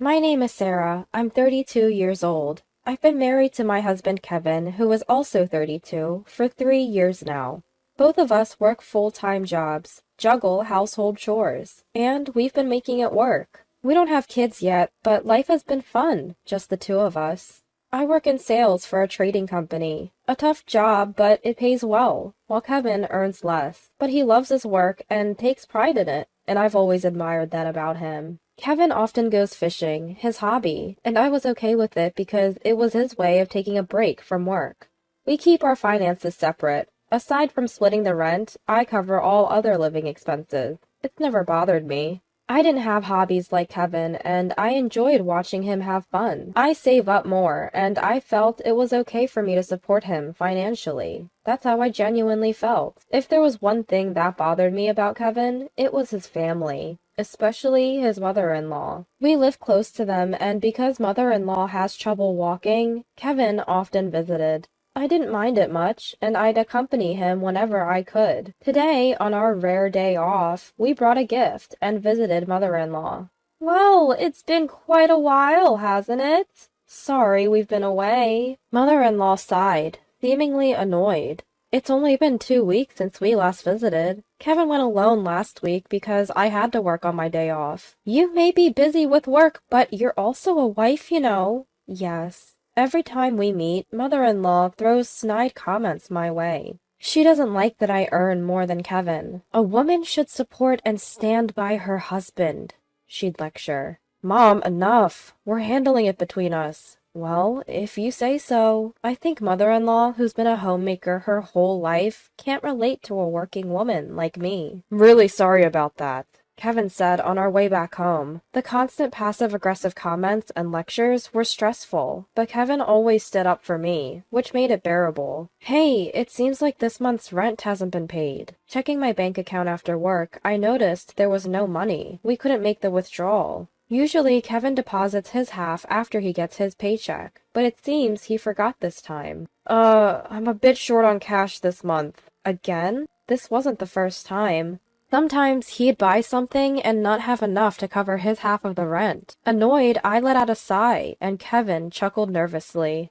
My name is Sarah. I'm 32 years old. I've been married to my husband Kevin, who is also 32, for 3 years now. Both of us work full-time jobs, juggle household chores, and we've been making it work. We don't have kids yet, but life has been fun, just the two of us. I work in sales for a trading company. A tough job, but it pays well, while Kevin earns less. But he loves his work and takes pride in it, and I've always admired that about him. Kevin often goes fishing, his hobby, and I was okay with it because it was his way of taking a break from work. We keep our finances separate. Aside from splitting the rent, I cover all other living expenses. It's never bothered me. I didn't have hobbies like Kevin, and I enjoyed watching him have fun. I save up more, and I felt it was okay for me to support him financially. That's how I genuinely felt. If there was one thing that bothered me about Kevin, it was his family, especially his mother-in-law. We live close to them, and because mother-in-law has trouble walking, Kevin often visited. I didn't mind it much, and I'd accompany him whenever I could. Today, on our rare day off, we brought a gift and visited mother-in-law. Well, it's been quite a while, hasn't it? Sorry we've been away. Mother-in-law sighed, seemingly annoyed. It's only been 2 weeks since we last visited. Kevin went alone last week because I had to work on my day off. You may be busy with work, but you're also a wife, you know. Yes. Every time we meet, mother-in-law throws snide comments my way. She doesn't like that I earn more than Kevin. A woman should support and stand by her husband, she'd lecture. Mom, enough. We're handling it between us. Well, if you say so. I think mother-in-law, who's been a homemaker her whole life, can't relate to a working woman like me. Really sorry about that, Kevin said on our way back home. The constant passive-aggressive comments and lectures were stressful, but Kevin always stood up for me, which made it bearable. Hey, it seems like this month's rent hasn't been paid. Checking my bank account after work, I noticed there was no money. We couldn't make the withdrawal. Usually, Kevin deposits his half after he gets his paycheck, but it seems he forgot this time. I'm a bit short on cash this month. Again? This wasn't the first time. Sometimes he'd buy something and not have enough to cover his half of the rent. Annoyed, I let out a sigh, and Kevin chuckled nervously.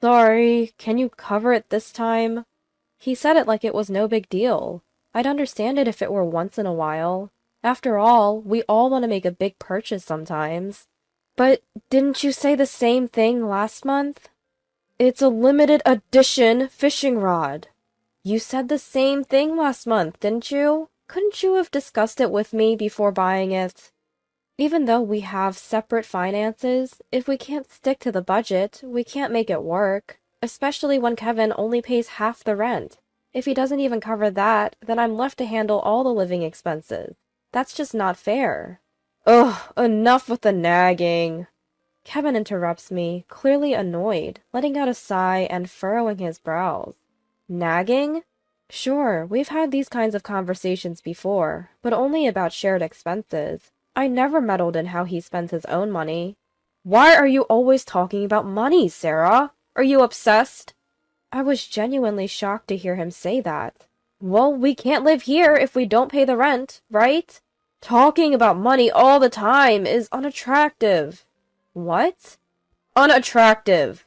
Sorry, can you cover it this time? He said it like it was no big deal. I'd understand it if it were once in a while. After all, we all want to make a big purchase sometimes. But didn't you say the same thing last month? It's a limited edition fishing rod. You said the same thing last month, didn't you? Couldn't you have discussed it with me before buying it? Even though we have separate finances, if we can't stick to the budget, we can't make it work, especially when Kevin only pays half the rent. If he doesn't even cover that, then I'm left to handle all the living expenses. That's just not fair. Ugh, enough with the nagging. Kevin interrupts me, clearly annoyed, letting out a sigh and furrowing his brows. Nagging? Sure, we've had these kinds of conversations before, but only about shared expenses. I never meddled in how he spends his own money. Why are you always talking about money, Sarah? Are you obsessed? I was genuinely shocked to hear him say that. Well, we can't live here if we don't pay the rent, right? Talking about money all the time is unattractive. What? Unattractive,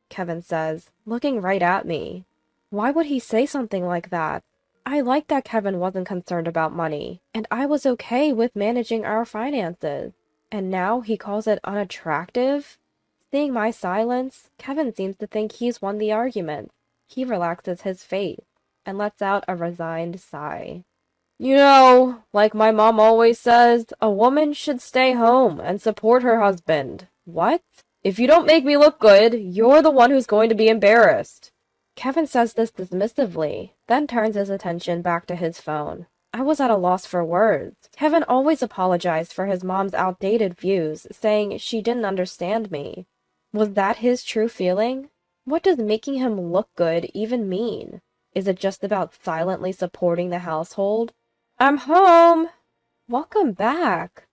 Kevin says, looking right at me. Why would he say something like that? I liked that Kevin wasn't concerned about money, and I was okay with managing our finances. And now he calls it unattractive? Seeing my silence, Kevin seems to think he's won the argument. He relaxes his face and lets out a resigned sigh. You know, like my mom always says, a woman should stay home and support her husband. What? If you don't make me look good, you're the one who's going to be embarrassed. Kevin says this dismissively, then turns his attention back to his phone. I was at a loss for words. Kevin always apologized for his mom's outdated views, saying she didn't understand me. Was that his true feeling? What does making him look good even mean? Is it just about silently supporting the household? I'm home! Welcome back.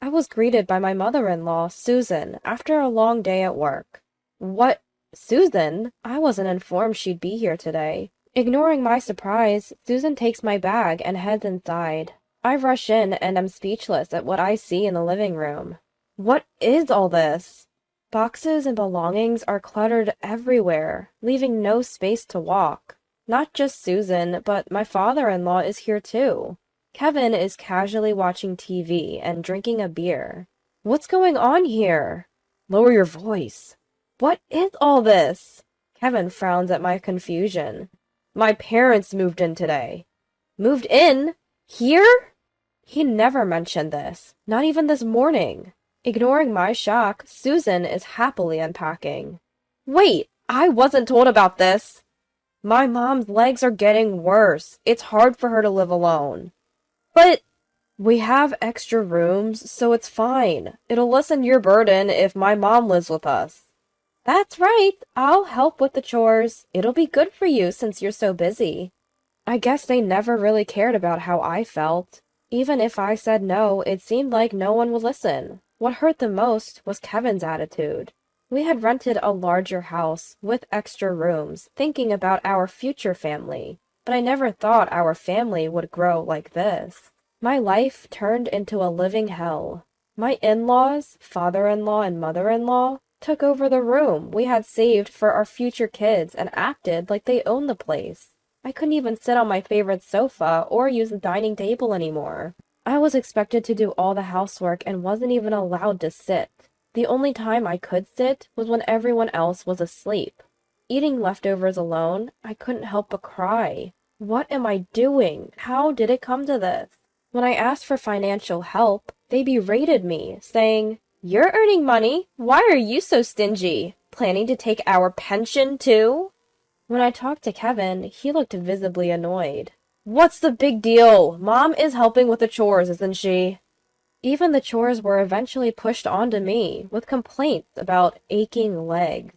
I was greeted by my mother-in-law, Susan, after a long day at work. What? Susan? I wasn't informed she'd be here today. Ignoring my surprise, Susan takes my bag and heads inside. I rush in and am speechless at what I see in the living room. What is all this? Boxes and belongings are cluttered everywhere, leaving no space to walk. Not just Susan, but my father-in-law is here too. Kevin is casually watching TV and drinking a beer. What's going on here? Lower your voice. What is all this? Kevin frowns at my confusion. My parents moved in today. Moved in? Here? He never mentioned this, not even this morning. Ignoring my shock, Susan is happily unpacking. Wait, I wasn't told about this. My mom's legs are getting worse. It's hard for her to live alone. But we have extra rooms, so it's fine. It'll lessen your burden if my mom lives with us. That's right. I'll help with the chores. It'll be good for you since you're so busy. I guess they never really cared about how I felt. Even if I said no, it seemed like no one would listen. What hurt the most was Kevin's attitude. We had rented a larger house with extra rooms, thinking about our future family, but I never thought our family would grow like this. My life turned into a living hell. My in-laws, father-in-law and mother-in-law, took over the room we had saved for our future kids and acted like they owned the place. I couldn't even sit on my favorite sofa or use the dining table anymore. I was expected to do all the housework and wasn't even allowed to sit. The only time I could sit was when everyone else was asleep. Eating leftovers alone, I couldn't help but cry. What am I doing? How did it come to this? When I asked for financial help, they berated me, saying, "You're earning money. Why are you so stingy? Planning to take our pension too?" When I talked to Kevin, he looked visibly annoyed. What's the big deal? Mom is helping with the chores, isn't she? Even the chores were eventually pushed onto me, with complaints about aching legs.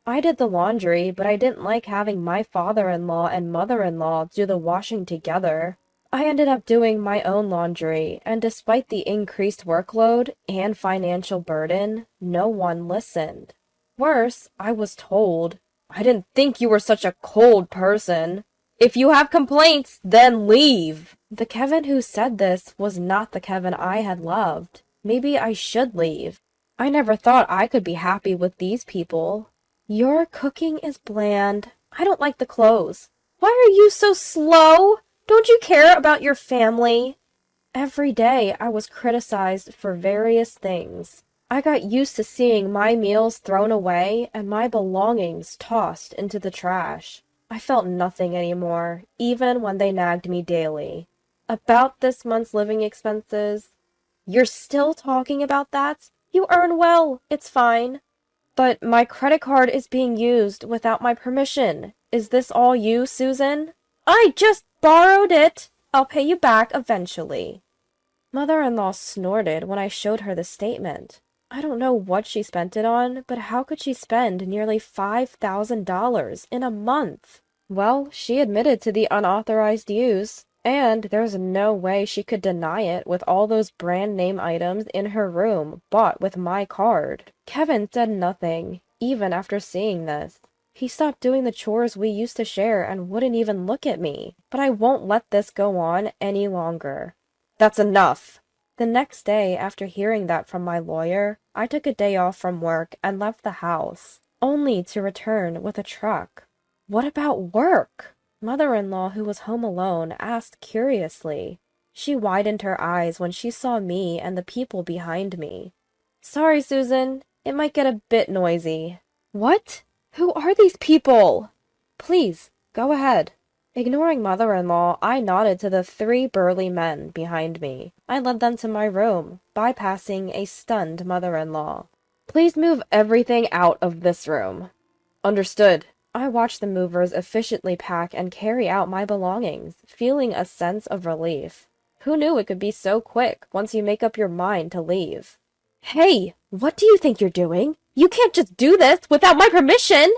I did the laundry, but I didn't like having my father-in-law and mother-in-law do the washing together. I ended up doing my own laundry, and despite the increased workload and financial burden, no one listened. Worse, I was told, "I didn't think you were such a cold person. If you have complaints, then leave." The Kevin who said this was not the Kevin I had loved. Maybe I should leave. I never thought I could be happy with these people. Your cooking is bland. I don't like the clothes. Why are you so slow? Don't you care about your family? Every day I was criticized for various things. I got used to seeing my meals thrown away and my belongings tossed into the trash. I felt nothing anymore, even when they nagged me daily. About this month's living expenses. You're still talking about that? You earn well, it's fine. But my credit card is being used without my permission. Is this all you, Susan? I just borrowed it. I'll pay you back eventually. Mother-in-law snorted when I showed her the statement. I don't know what she spent it on, but how could she spend nearly $5,000 in a month? Well, she admitted to the unauthorized use, and there's no way she could deny it with all those brand name items in her room bought with my card. Kevin said nothing, even after seeing this. He stopped doing the chores we used to share and wouldn't even look at me, but I won't let this go on any longer. That's enough. The next day, after hearing that from my lawyer, I took a day off from work and left the house, only to return with a truck. What about work? Mother-in-law, who was home alone, asked curiously. She widened her eyes when she saw me and the people behind me. Sorry, Susan. It might get a bit noisy. What? Who are these people? Please, go ahead. Ignoring mother-in-law, I nodded to the 3 burly men behind me. I led them to my room, bypassing a stunned mother-in-law. Please move everything out of this room. Understood. I watched the movers efficiently pack and carry out my belongings, feeling a sense of relief. Who knew it could be so quick once you make up your mind to leave? Hey, what do you think you're doing? You can't just do this without my permission!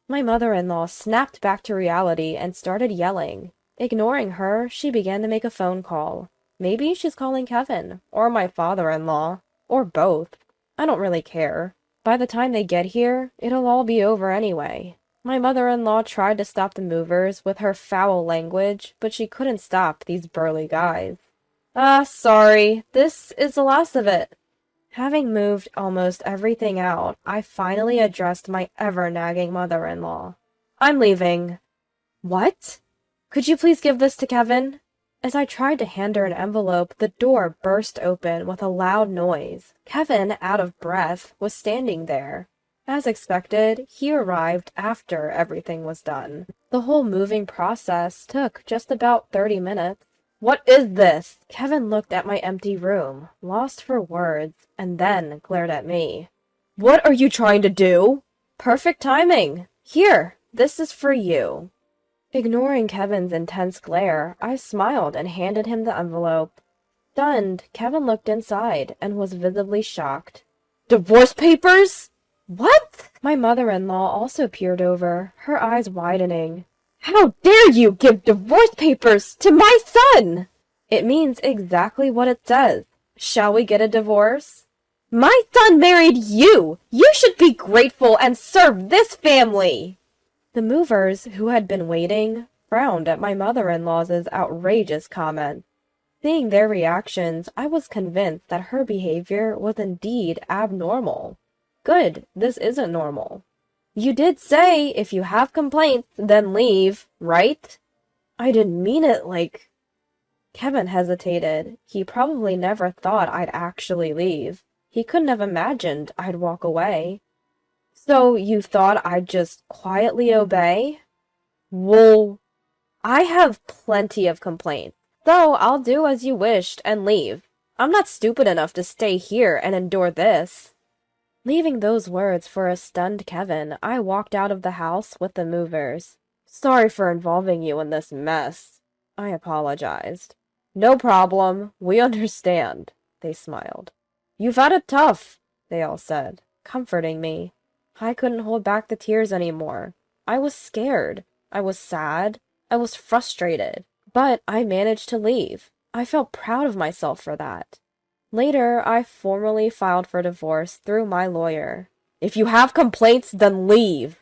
My mother-in-law snapped back to reality and started yelling. Ignoring her, she began to make a phone call. Maybe she's calling Kevin, or my father-in-law, or both. I don't really care. By the time they get here, it'll all be over anyway. My mother-in-law tried to stop the movers with her foul language, but she couldn't stop these burly guys. Sorry. This is the last of it. Having moved almost everything out, I finally addressed my ever-nagging mother-in-law. I'm leaving. What? Could you please give this to Kevin? As I tried to hand her an envelope, the door burst open with a loud noise. Kevin, out of breath, was standing there. As expected, he arrived after everything was done. The whole moving process took just about 30 minutes. What is this? Kevin looked at my empty room, lost for words, and then glared at me. What are you trying to do? Perfect timing. Here, this is for you. Ignoring Kevin's intense glare, I smiled and handed him the envelope. Stunned, Kevin looked inside and was visibly shocked. Divorce papers? What? My mother-in-law also peered over, her eyes widening. How dare you give divorce papers to my son? It means exactly what it says. Shall we get a divorce? My son married you! You should be grateful and serve this family! The movers, who had been waiting, frowned at my mother-in-law's outrageous comment. Seeing their reactions, I was convinced that her behavior was indeed abnormal. Good, this isn't normal. You did say, if you have complaints, then leave, right? I didn't mean it like... Kevin hesitated. He probably never thought I'd actually leave. He couldn't have imagined I'd walk away. So you thought I'd just quietly obey? Well, I have plenty of complaints, so I'll do as you wished and leave. I'm not stupid enough to stay here and endure this. Leaving those words for a stunned Kevin, I walked out of the house with the movers. Sorry for involving you in this mess, I apologized. No problem, we understand, they smiled. You've had it tough, they all said, comforting me. I couldn't hold back the tears anymore. I was scared. I was sad. I was frustrated. But I managed to leave. I felt proud of myself for that. Later, I formally filed for divorce through my lawyer. If you have complaints, then leave.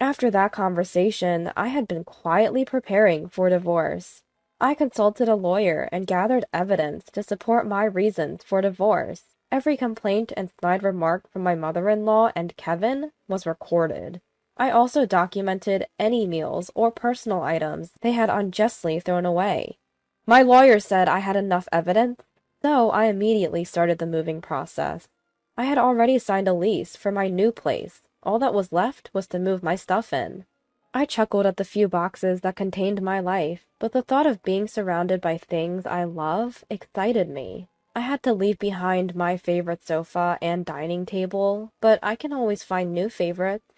After that conversation, I had been quietly preparing for divorce. I consulted a lawyer and gathered evidence to support my reasons for divorce. Every complaint and snide remark from my mother-in-law and Kevin was recorded. I also documented any meals or personal items they had unjustly thrown away. My lawyer said I had enough evidence, so I immediately started the moving process. I had already signed a lease for my new place. All that was left was to move my stuff in. I chuckled at the few boxes that contained my life, but the thought of being surrounded by things I love excited me. I had to leave behind my favorite sofa and dining table, but I can always find new favorites.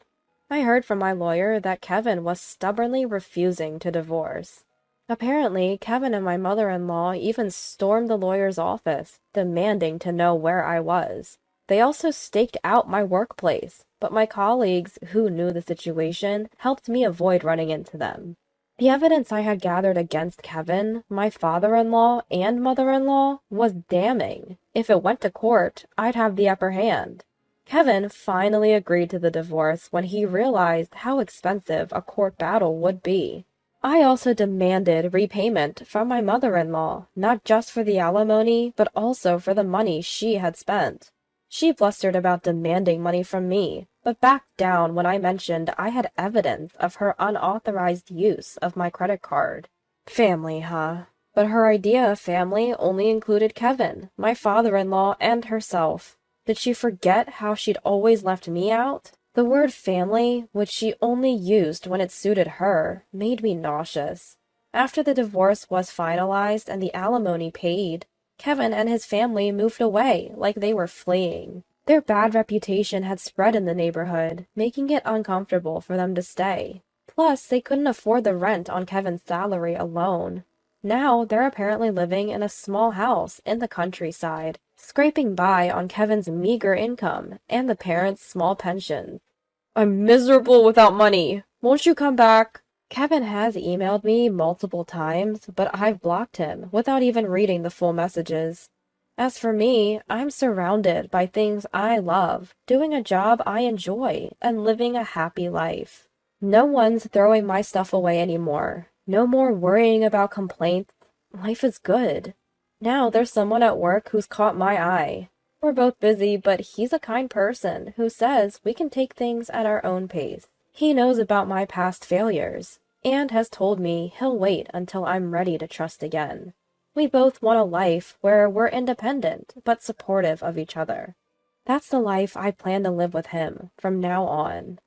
I heard from my lawyer that Kevin was stubbornly refusing to divorce. Apparently, Kevin and my mother-in-law even stormed the lawyer's office, demanding to know where I was. They also staked out my workplace, but my colleagues, who knew the situation, helped me avoid running into them. The evidence I had gathered against Kevin, my father-in-law, and mother-in-law was damning. If it went to court, I'd have the upper hand. Kevin finally agreed to the divorce when he realized how expensive a court battle would be. I also demanded repayment from my mother-in-law, not just for the alimony, but also for the money she had spent. She blustered about demanding money from me, but backed down when I mentioned I had evidence of her unauthorized use of my credit card. Family, huh? But her idea of family only included Kevin, my father-in-law, and herself. Did she forget how she'd always left me out? The word family, which she only used when it suited her, made me nauseous. After the divorce was finalized and the alimony paid, Kevin and his family moved away like they were fleeing. Their bad reputation had spread in the neighborhood, making it uncomfortable for them to stay. Plus, they couldn't afford the rent on Kevin's salary alone. Now, they're apparently living in a small house in the countryside, scraping by on Kevin's meager income and the parents' small pensions. I'm miserable without money. Won't you come back? Kevin has emailed me multiple times, but I've blocked him without even reading the full messages. As for me, I'm surrounded by things I love, doing a job I enjoy, and living a happy life. No one's throwing my stuff away anymore. No more worrying about complaints. Life is good. Now there's someone at work who's caught my eye. We're both busy, but he's a kind person who says we can take things at our own pace. He knows about my past failures and has told me he'll wait until I'm ready to trust again. We both want a life where we're independent but supportive of each other. That's the life I plan to live with him from now on.